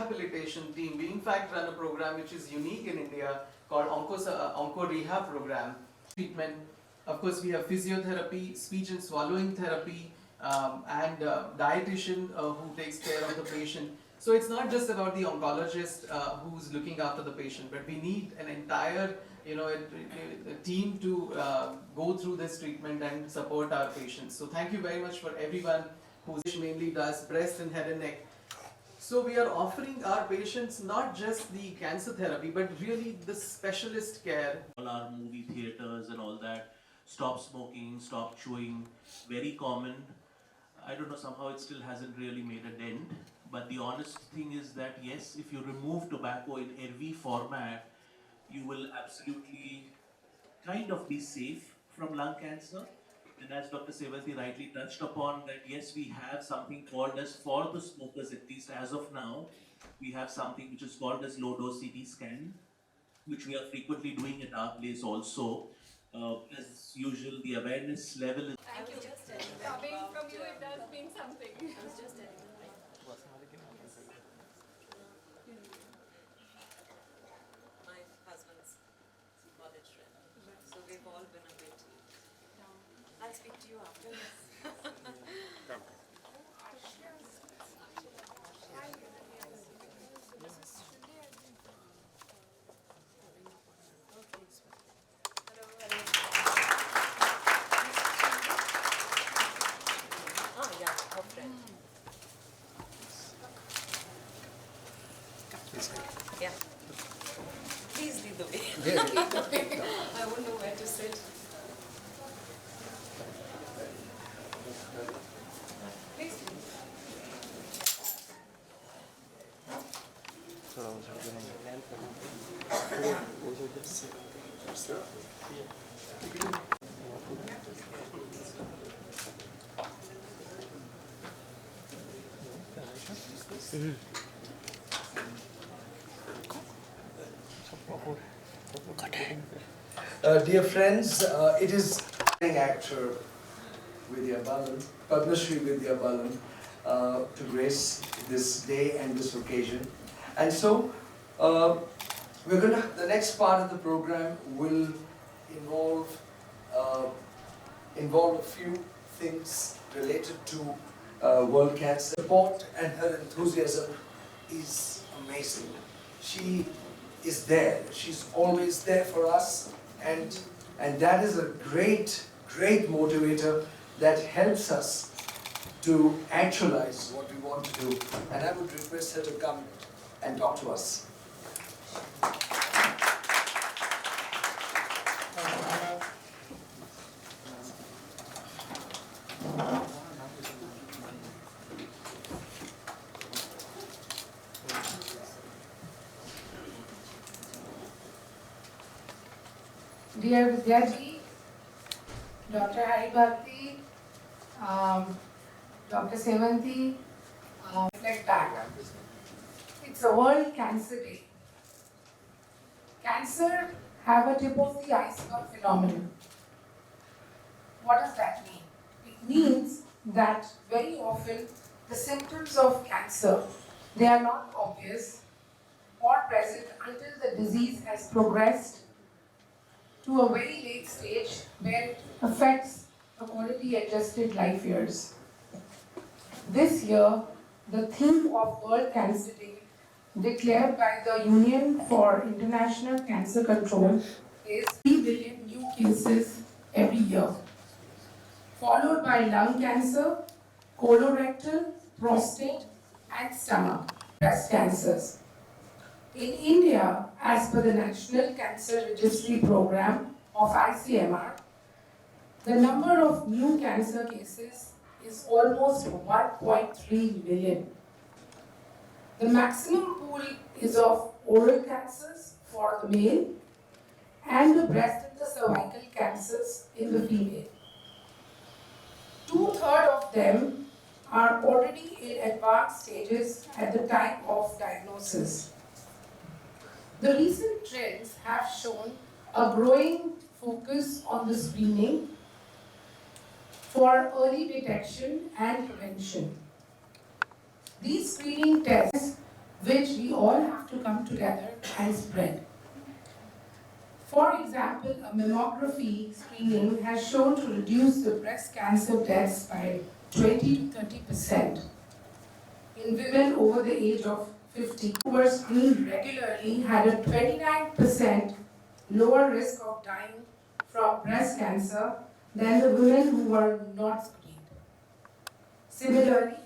rehabilitation team. We in fact run a program which is unique in India called Onco Rehab Program. Treatment. Of course, we have physiotherapy, speech and swallowing therapy, and dietitian who takes care of the patient. So it's not just about the oncologist who's looking after the patient, but we need an entire, a team to go through this treatment and support our patients. So thank you very much for everyone who mainly does breast and head and neck. So we are offering our patients not just the cancer therapy, but really the specialist care. All our movie theaters and all that, stop smoking, stop chewing, very common. I don't know, somehow it still hasn't really made a dent. But the honest thing is that yes, if you remove tobacco in every format, you will absolutely kind of be safe from lung cancer. And as Dr. Sevalti rightly touched upon, that yes, we have something called as, for the smokers at least as of now, we have something which is called as low dose CT scan, which we are frequently doing at our place also. As usual, the awareness level is... Thank you. Coming from you, it does mean something. I was just telling you. My husband's college friend. So we've all been a bit. I'll speak to you after this. Yeah. Please lead the way. I won't know where to sit. Please lead. Dear friends, it is actor Vidya Balan, Padma Shri Vidya Balan, to grace this day and this occasion. And so, the next part of the program will involve a few things related to World Cancer. Support and her enthusiasm is amazing. She is there. She's always there for us, and that is a great motivator that helps us to actualize what we want to do. And I would request her to come and talk to us. Dear Vijay, Dr. Haribhakti, Dr. Sevalti, reflect back. It's a World Cancer Day. Cancer have a tip of the iceberg phenomenon. What does that mean? It means that very often the symptoms of cancer, they are not obvious or present until the disease has progressed to a very late stage where it affects the quality-adjusted life years. This year, the theme of World Cancer Day, declared by the Union for International Cancer Control, is 3 billion new cases every year, followed by lung cancer, colorectal, prostate, and stomach, breast cancers. In India, as per the National Cancer Registry Program of ICMR, the number of new cancer cases is almost 1.3 million. The maximum pool is of oral cancers for the male and the breast and the cervical cancers in the female. 2/3 of them are already in advanced stages at the time of diagnosis. The recent trends have shown a growing focus on the screening for early detection and prevention. These screening tests which we all have to come together and spread. For example, a mammography screening has shown to reduce the breast cancer deaths by 20 to 30% in women over the age of 50 who were screened regularly had a 29% lower risk of dying from breast cancer than the women who were not screened. Similarly,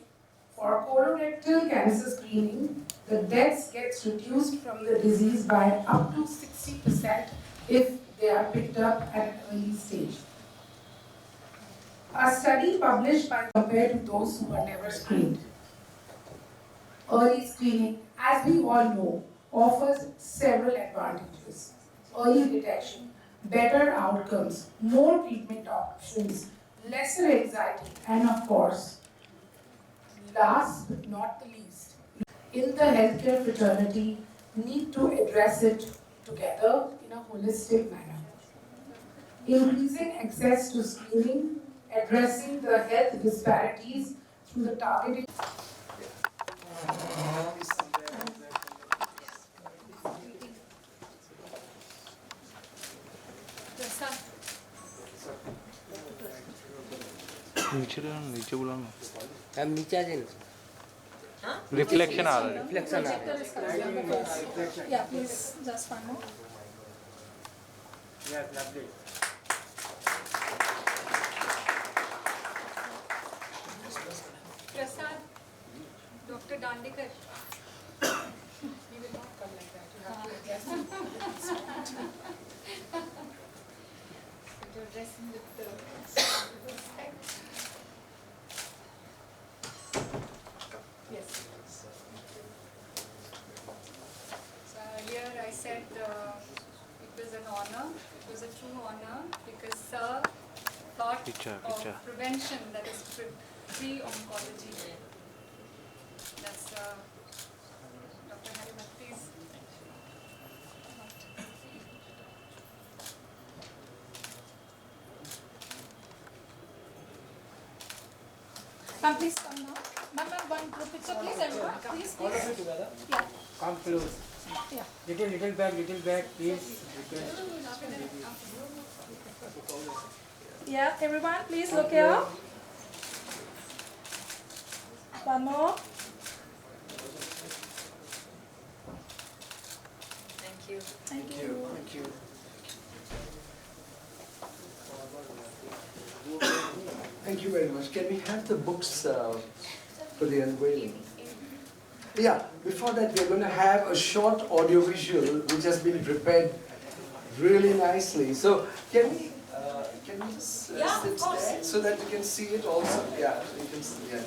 for colorectal cancer screening, the deaths gets reduced from the disease by up to 60% if they are picked up at an early stage. A study published by compared to those who were never screened. Early screening, as we all know, offers several advantages. Early detection, better outcomes, more treatment options, lesser anxiety, and of course, last but not the least, in the healthcare fraternity, need to address it together in a holistic manner. Increasing access to screening, addressing the health disparities through the targeted नीचे बुलाओ ना हम नीचे आ जाए reflection आ रहा है reflection आ रहा है Yeah, please, just one more. Prasad, Dr. Dandekar. You will not come like that. You have to address him. You're addressing with the respect. Yes. So earlier I said it was an honor, it was a true honor because Sir thought Picture. of prevention, that is pre-oncology. That's Dr. Haribhakti's. Ma'am, please come now. Ma'am, one group picture, please, everyone. Please, all of please. you together Yeah. come close Yeah. little back please Yeah, everyone, please look here. One more. Thank you. Thank you. Thank you. Thank you very much. Can we have the books for the unveiling? Yeah, before that we're going to have a short audio visual which has been prepared really nicely. So can we just Yeah, sit of course. there so that we can see it also? Yeah, you can see, yeah.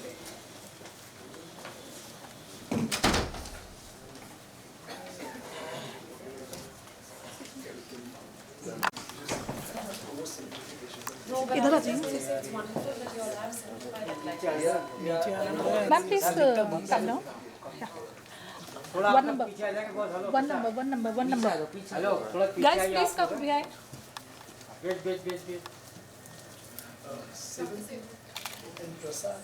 इधर आ जाइए. It's wonderful that your lab certified it like this. Ma'am, please come now. थोड़ा One number. पीछे आ जाएगा बहुत hello One number. Hello थोड़ा पीछे Guys, आइए please आप come behind. Wait Sivan and Prasad.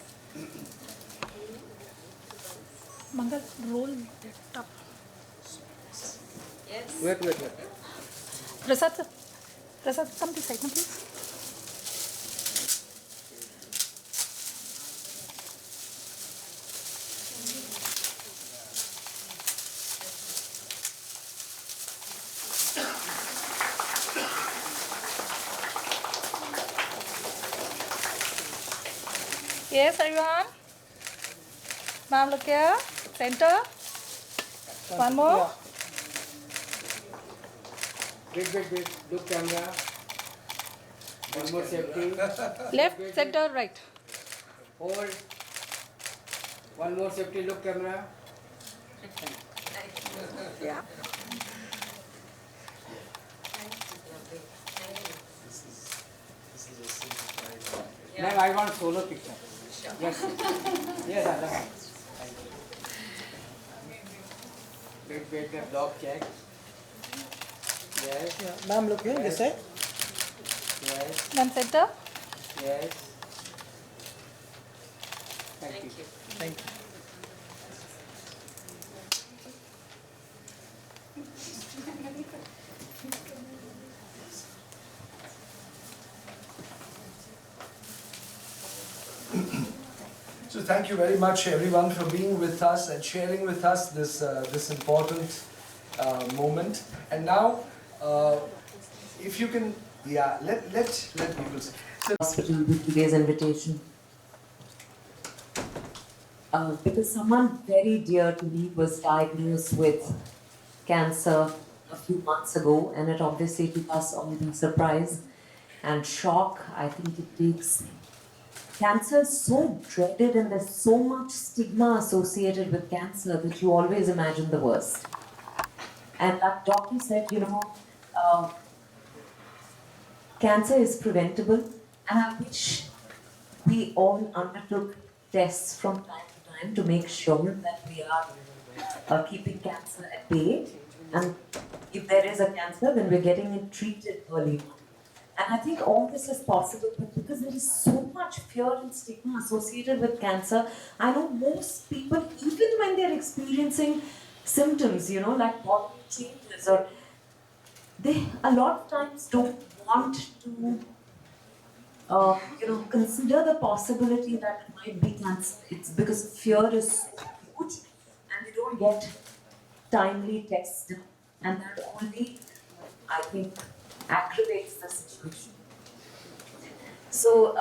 Mangal, roll it up. Yes. Wait Prasad, sir. Prasad, come this side, now, please. Yes, everyone. Ma'am, look here. Center. One more. Wait look camera one more safety Left, center, right. hold one more safety look camera Yeah. ma'am I want solo picture yes yes Adda wait the block check yes Ma'am, look here, this side. yes Ma'am, center. yes thank you Thank you. thank you very much everyone for being with us and sharing with us this important moment. And now, if you can, let people say. Hospital with today's invitation. Because someone very dear to me was diagnosed with cancer a few months ago, and it obviously took us all by surprise and shock. I think it takes. Cancer is so dreaded, and there's so much stigma associated with cancer that you always imagine the worst. And that doctor said, cancer is preventable, and I wish we all undertook tests from time to time to make sure that we are keeping cancer at bay. And if there is a cancer, then we're getting it treated early. And I think all this is possible, but because there is so much fear and stigma associated with cancer, I know most people, even when they're experiencing symptoms, like body changes, or they a lot of times don't want to consider the possibility that it might be cancer. It's because fear is so huge and they don't get timely tests done. And that only, I think, aggravates the situation. So,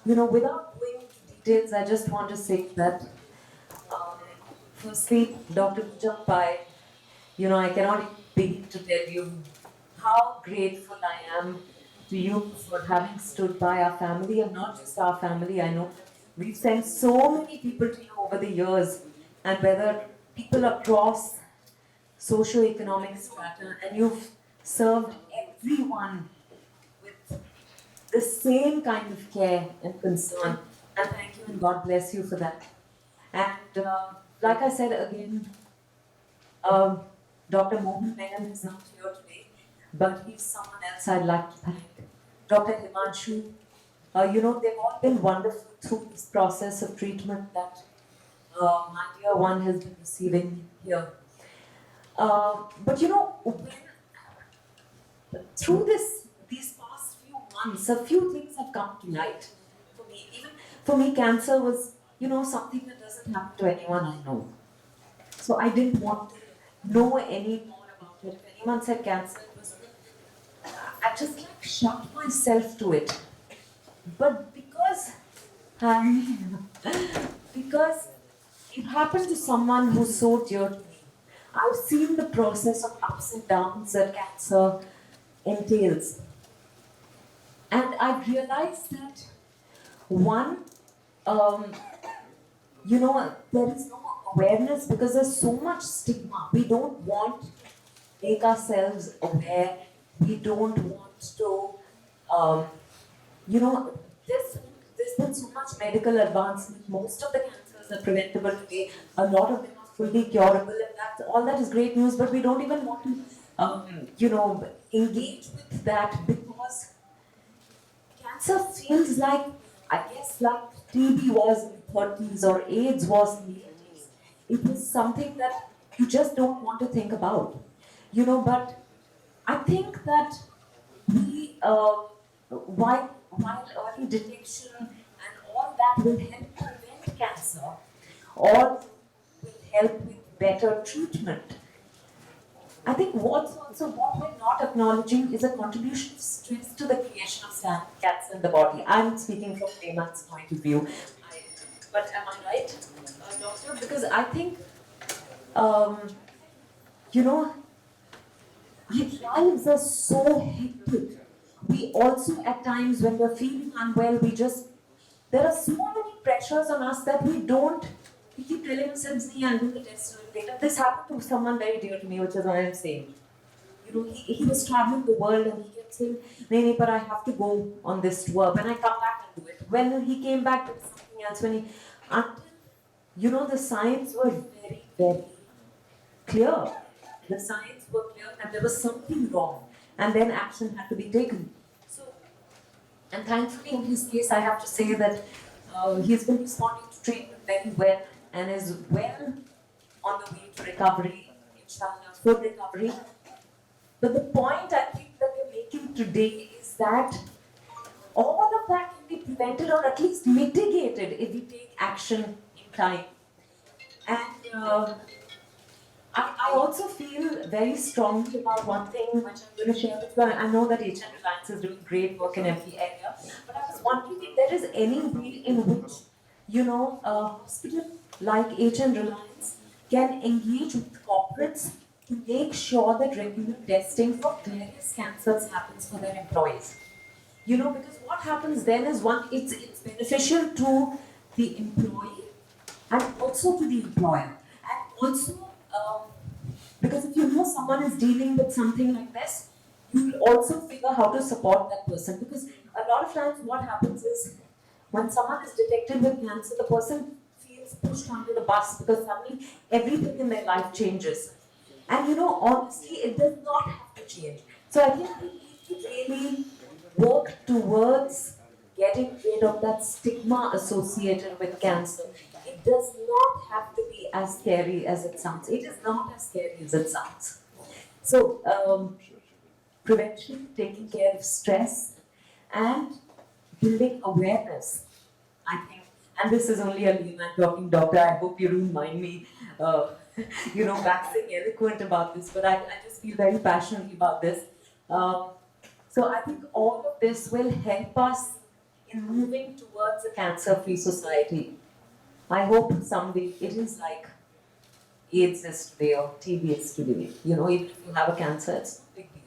without going into details, I just want to say that, firstly, Dr. Vijay, I cannot begin to tell you how grateful I am to you for having stood by our family, and not just our family. I know we've sent so many people to you over the years, and whether people across socio-economic strata, and you've served everyone with the same kind of care and concern. And thank you, and God bless you for that. And like I said again, Dr. Mohan Menon is not here today, but he's someone else I'd like to thank. Dr. Himanshu, they've all been wonderful through this process of treatment that my dear one has been receiving here. But through these past few months, a few things have come to light for me. Even for me, cancer was, something that doesn't happen to anyone I know. So I didn't want to know any more about it. If anyone said cancer, I just shut myself to it. But because it happened to someone who's so dear to me, I've seen the process of ups and downs that cancer entails. And I've realized that, one, there is no awareness because there's so much stigma. We don't want to make ourselves aware. We don't want to, there's been so much medical advancement. Most of the cancers are preventable today. A lot of them are fully curable, and all that is great news, but we don't even want to, engage with that, because cancer feels like, I guess, like TB was in the 30s or AIDS was in the 80s. It was something that you just don't want to think about, but I think that we, while early detection and all that will help prevent cancer, or will help with better treatment. I think what we're not acknowledging is a contribution of stress to the creation of cancer in the body. I'm speaking from layman's point of view. But am I right, doctor? Because I think, our lives are so hectic. We also, at times, when we're feeling unwell, there are so many pressures on us that we keep telling ourselves, I'll do the test later. This happened to someone very dear to me, which is why I'm saying. He was traveling the world and he kept saying, Naini, but I have to go on this tour. When I come back, I'll do it. When he came back to something else, until, the signs were very, very clear. The signs were clear that there was something wrong, and then action had to be taken. And thankfully, in his case, I have to say that he's been responding to treatment very well and is well on the way to recovery, inshallah, full recovery. But the point I think that we're making today is that all of that can be prevented or at least mitigated if we take action in time. And I also feel very strongly about one thing which I'm going to share with you. I know that Reliance is doing great work in every area, but I was wondering if there is any way in which, a hospital like Reliance can engage with corporates to make sure that regular testing for various cancers happens for their employees. Because what happens then is it's beneficial to the employee and also to the employer. And also, because if you know someone is dealing with something like this, you will also figure how to support that person. Because a lot of times what happens is when someone is detected with cancer, the person feels pushed under the bus because suddenly everything in their life changes. And honestly, it does not have to change. So I think we need to really work towards getting rid of that stigma associated with cancer. It does not have to be as scary as it sounds. It is not as scary as it sounds. So, prevention, taking care of stress, and building awareness, I think. And this is only a layman talking, doctor. I hope you don't mind me, waxing eloquent about this, but I just feel very passionately about this. So I think all of this will help us in moving towards a cancer-free society. I hope someday it is like AIDS is today or TB is today. Even if you have a cancer, it's no big deal.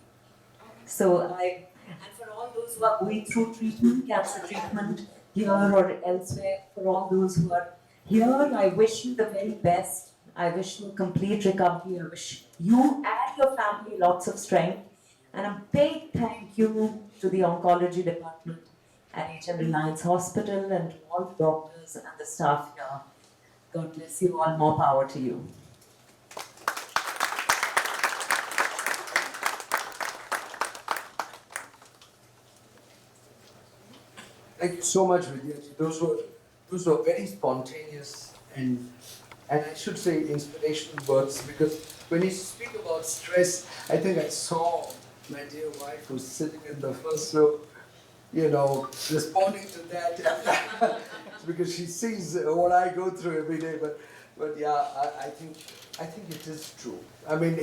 So and for all those who are going through treatment, cancer treatment here or elsewhere, for all those who are here, I wish you the very best. I wish you a complete recovery. I wish you and your family lots of strength. And a big thank you to the oncology department at Reliance Hospital and to all the doctors and the staff here. God bless you all. More power to you. Thank you so much, Vidya. Those were very spontaneous and I should say inspirational words, because when you speak about stress, I think I saw my dear wife who's sitting in the first row, responding to that because she sees what I go through every day. But yeah, I think it is true. I mean,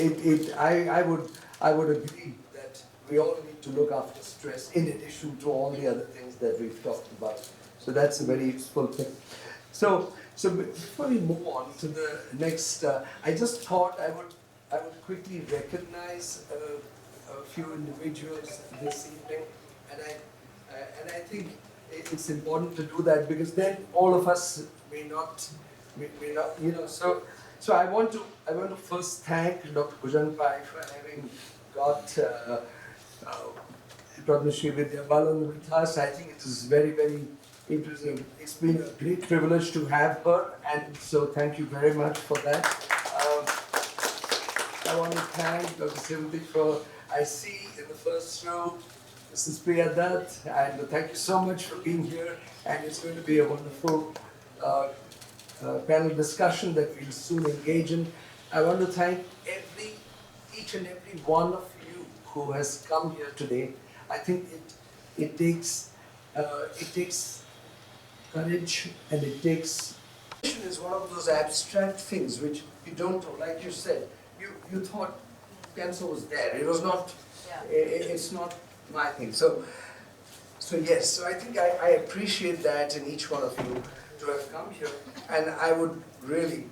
I would agree that we all need to look after stress in addition to all the other things that we've talked about. So that's a very useful thing. So before we move on to the next, I just thought I would quickly recognize a few individuals this evening, and I think it's important to do that because then all of us may not, So I want to first thank Dr. Bhujan Pai for having got Dr. Vidya Balan with us. I think it is it's been a great privilege to have her, and so thank you very much for that. I want to thank Dr. Simthi I see in the first row Mrs. Priya Dutt, and thank you so much for being here, and it's going to be a wonderful panel discussion that we'll soon engage in. I want to thank each and every one of you who has come here today. I think it takes courage, and it takes. Is one of those abstract things which you don't know. Like you said, you thought cancer was there. It was not. It's not my thing. So yes. So I think I appreciate that in each one of you to have come here, and I would really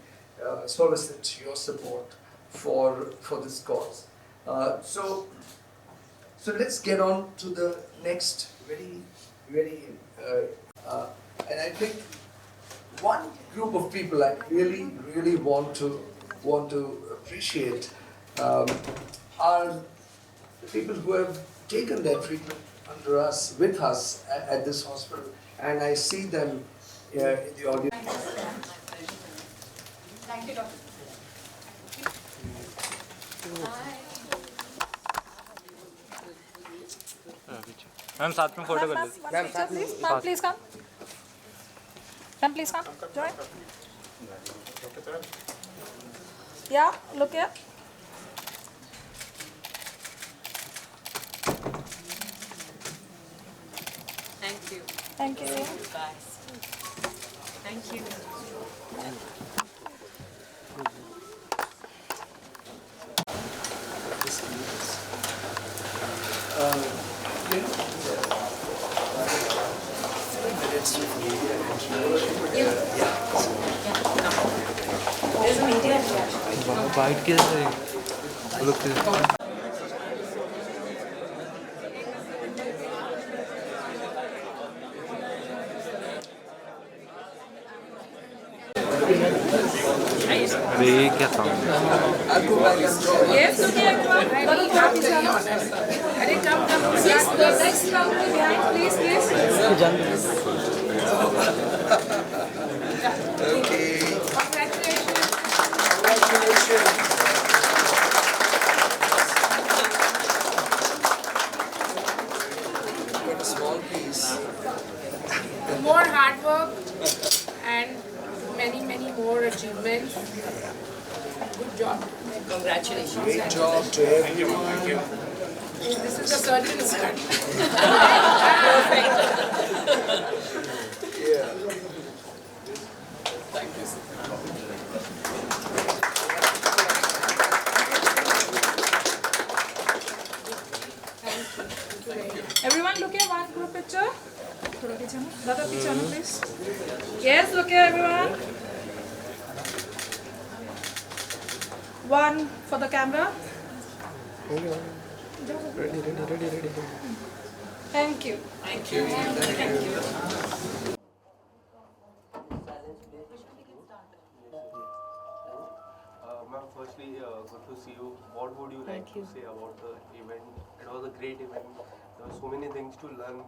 solicit your support for this cause. So let's get on to the next very and I think one group of people I really want to appreciate are the people who have taken their treatment with us at this hospital, and I see them in the audience. Thank you, doctor. Ma'am साथ में photo कर लो ma'am please come ma'am please come join yeah look here Thank you. Thank you. Guys. Thank you. There's a media reaction. White कैसे look अरे ये क्या sound Yes, okay, everyone. Very happy to Are come. Please, the next round behind, please. Okay. Congratulations. Got a small piece. More hard work and many more achievements. Good job. Congratulations. Great job to everyone. This is a surgeon's cut. Yeah. Thank you, sir. Everyone look here, one group picture. थोड़ा पीछे ना, ज़्यादा पीछे ना please. Yes, look here everyone. One for the camera. Thank you. Ma'am, firstly, good to see you. What would you like to say about the event? It was a great event. There were so many things to learn.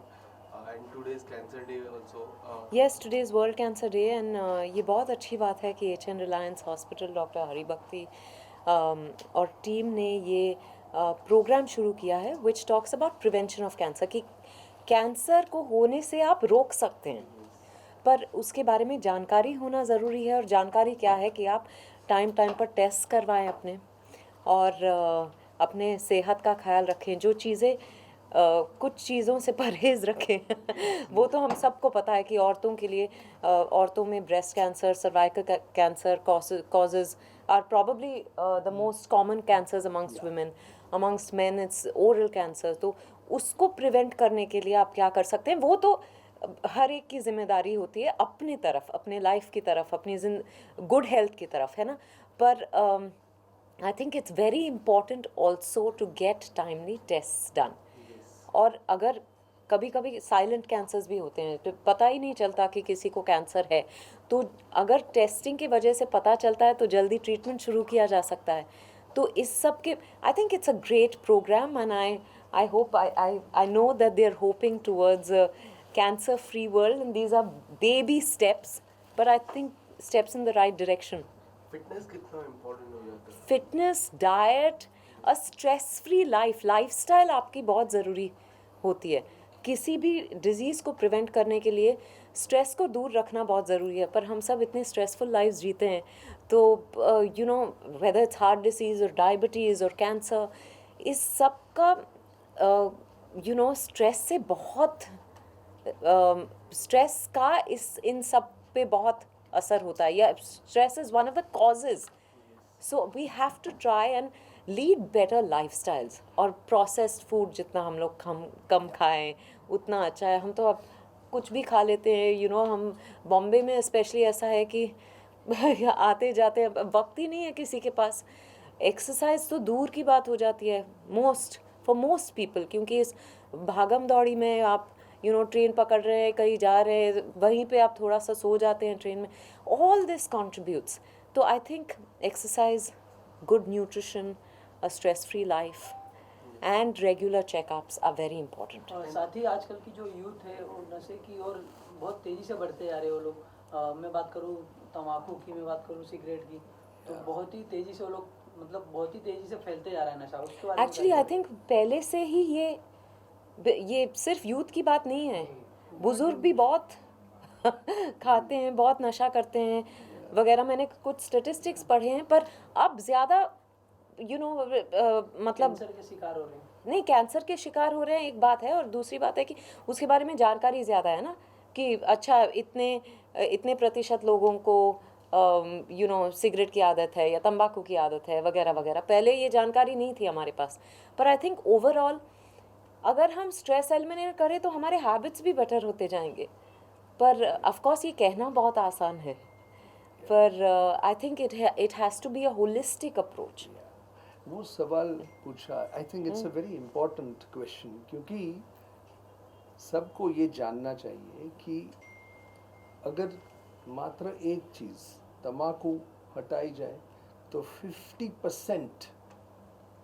And today's Cancer Day also. Yes, today is World Cancer Day and ये बहुत अच्छी बात है कि HN Reliance Hospital doctor Haribhakti और team ने ये programme शुरू किया है which talks about prevention of cancer कि कैंसर को होने से आप रोक सकते हैं पर उसके बारे में जानकारी होना ज़रूरी है और जानकारी क्या है कि आप टाइम पर टेस्ट करवाएं अपने और अपने सेहत का ख्याल रखें जो चीज़ें कुछ चीज़ों से परहेज़ रखें वो तो हम सबको पता है कि औरतों के लिए औरतों में breast cancer cervical cancer causes are probably the most common cancers amongst women. Amongst men it's oral cancer. तो उसको प्रिवेंट करने के लिए आप क्या कर सकते हैं वो तो हर एक की जिम्मेदारी होती है अपनी तरफ अपने लाइफ की तरफ अपनी गुड हेल्थ की तरफ है ना पर I think it's very important also to get timely test done और अगर कभी कभी साइलेंट कैंसर्स भी होते हैं तो पता ही नहीं चलता कि किसी को कैंसर है तो अगर टेस्टिंग की वजह से पता चलता है तो जल्दी ट्रीटमेंट शुरू किया जा सकता है तो इस सब के I think it's a great programme and I hope I know that they are hoping towards cancer free world and these are baby steps but I think steps in the right direction. Fitness कितना important हो जाता है? Fitness, diet, a stress free lifestyle आपकी बहुत ज़रूरी होती है किसी भी डिजीज़ को प्रिवेंट करने के लिए स्ट्रेस को दूर रखना बहुत ज़रूरी है पर हम सब इतने स्ट्रेसफुल लाइफ जीते हैं तो you know whether its heart disease और डायबिटीज़ और कैंसर इस सब का यू नो स्ट्रेस से बहुत स्ट्रेस का इन सब पे बहुत असर होता है या stress is one of the causes so we have to try and lead better lifestyles और प्रोसेस्ड फूड जितना हम लोग कम खाएं उतना अच्छा है हम तो अब कुछ भी खा लेते हैं यू नो हम बॉम्बे में स्पेशली ऐसा है कि आते जाते वक्त ही नहीं है किसी के पास एक्सरसाइज तो दूर की बात हो जाती है फॉर मोस्ट पीपल क्योंकि इस भागम दौड़ी में आप यू नो ट्रेन पकड़ रहे हैं कहीं जा रहे हैं वहीं पे आप थोड़ा सा सो जाते हैं ट्रेन में ऑल दिस कंट्रीब्यूट्स तो I think exercise good nutrition a stress free life and regular checkups are very important और साथ ही आजकल की जो यूथ है वो नशे की और बहुत तेज़ी से बढ़ते जा रहे हैं वो लोग मैं बात करूँ तम्बाकू की मैं बात करूँ सिगरेट की तो बहुत ही तेज़ी से वो लोग मतलब बहुत ही तेज़ी से फैलते जा रहा है नशा उसके बारे में एक्चुअली आई थिंक पहले से ही ये सिर्फ यूथ की बात नहीं है बुजुर्ग भी बहुत खाते हैं बहुत नशा करते हैं वगैरह मैंने कुछ स्टेटिस्टिक्स पढ़े हैं पर अब ज़्यादा यू नो मतलब कैंसर के शिकार हो रहे हैं नहीं कैंसर के शिकार हो रहे हैं एक बात है और दूसरी बात है कि उसके बारे में जानकारी ज़्यादा है ना कि अच्छा इतने प्रतिशत लोगों को सिगरेट की आदत है या तंबाकू की आदत है वगैरह वगैरह, पहले ये जानकारी नहीं थी हमारे पास। पर आई थिंक ओवरऑल अगर हम स्ट्रेस एलिमिनेट करें तो हमारे हैबिट्स भी बेटर होते जाएंगे। पर ऑफ कोर्स ये कहना बहुत आसान है, पर I think it has to be a holistic approach. वो सवाल पूछा, I think it's a very important question, क्योंकि सबको ये जानना चाहिए कि अगर मात्र एक चीज़ तम्बाकू हटाई जाए तो 50%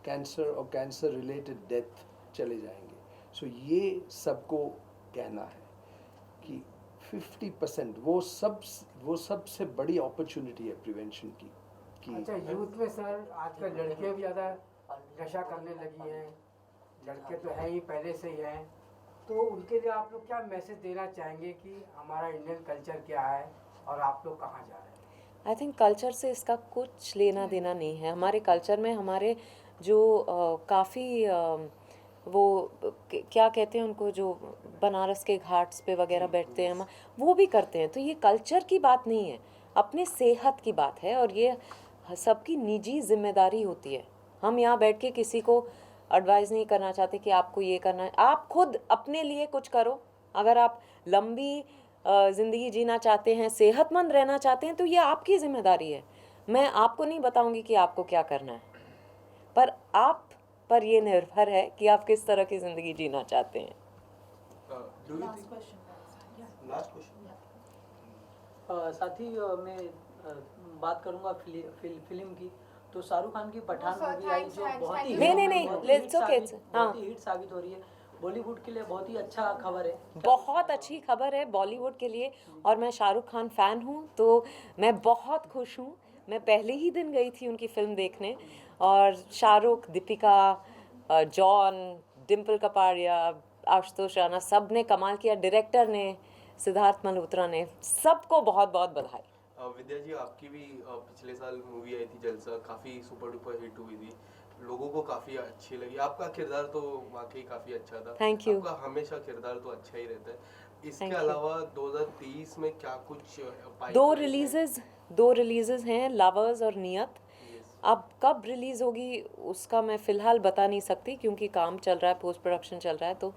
कैंसर और कैंसर रिलेटेड डेथ चले जाएंगे। सो ये सबको कहना है कि 50% वो सबसे बड़ी अपॉर्चुनिटी है प्रिवेंशन की। अच्छा, यूथ में सर आजकल लड़कियां भी ज़्यादा नशा करने लगी हैं, लड़के तो हैं ही पहले से ही हैं, तो उनके लिए आप लोग क्या मैसेज देना चाहेंगे कि हमारा इंडियन कल्चर क्या है और आप लोग कहाँ जा रहे हैं? आई थिंक कल्चर से इसका कुछ लेना देना नहीं है। हमारे कल्चर में हमारे जो काफ़ी वो क्या कहते हैं उनको, जो बनारस के घाट्स पे वगैरह बैठते हैं, हम वो भी करते हैं। तो ये कल्चर की बात नहीं है, अपने सेहत की बात है, और ये सबकी निजी जिम्मेदारी होती है। हम यहाँ बैठ के किसी को एडवाइस नहीं करना चाहते कि आपको ये करना है। आप खुद अपने लिए कुछ करो। अगर आप लंबी ज़िंदगी जीना चाहते हैं, सेहतमंद रहना चाहते हैं, तो ये आपकी जिम्मेदारी है। मैं आपको नहीं बताऊंगी कि आपको क्या करना है, पर आप पर ये निर्भर है कि आप किस तरह की ज़िंदगी जीना चाहते हैं। साथ ही मैं बात करूंगा फिल्म की, तो शाहरुख खान की पठान मूवी आई जो बहुत ही हिट साबित हो रही है। बॉलीवुड के लिए बहुत ही अच्छा खबर है, बहुत अच्छी खबर है बॉलीवुड के लिए। और मैं शाहरुख खान फ़ैन हूँ, तो मैं बहुत खुश हूँ। मैं पहले ही दिन गई थी उनकी फ़िल्म देखने, और शाहरुख, दीपिका, जॉन, डिम्पल कपाड़िया, आशुतोष राणा, सब ने कमाल किया। डायरेक्टर ने, सिद्धार्थ मल्होत्रा ने, सबको बहुत बहुत बधाई। विद्या जी, आपकी भी पिछले साल मूवी आई थी जलसा, काफ़ी सुपर डुपर हिट हुई थी, लोगों को काफ़ी अच्छी लगी। आपका किरदार तो वाकई काफ़ी अच्छा था। Thank you. आपका हमेशा किरदार तो अच्छा ही रहता है। इसके अलावा 2023 में क्या कुछ दो रिलीजेस हैं, लवर्स और नियत। अब कब रिलीज़ होगी उसका मैं फ़िलहाल बता नहीं सकती, क्योंकि काम चल रहा है, पोस्ट प्रोडक्शन चल रहा है, तो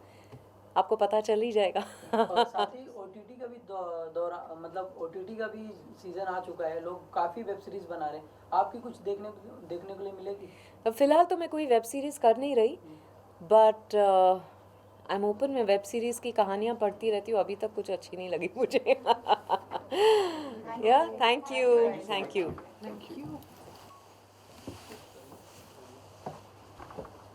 आपको पता चल ही जाएगा। और साथ ही OTT का भी मतलब OTT का भी सीज़न आ चुका है, लोग काफ़ी वेब सीरीज़ बना रहे हैं। आपकी कुछ देखने के लिए मिलेगी? फ़िलहाल तो मैं कोई वेब सीरीज़ कर नहीं रही, बट आई एम ओपन। मैं वेब सीरीज़ की कहानियाँ पढ़ती रहती हूँ, अभी तक कुछ अच्छी नहीं लगी मुझे। या थैंक यू।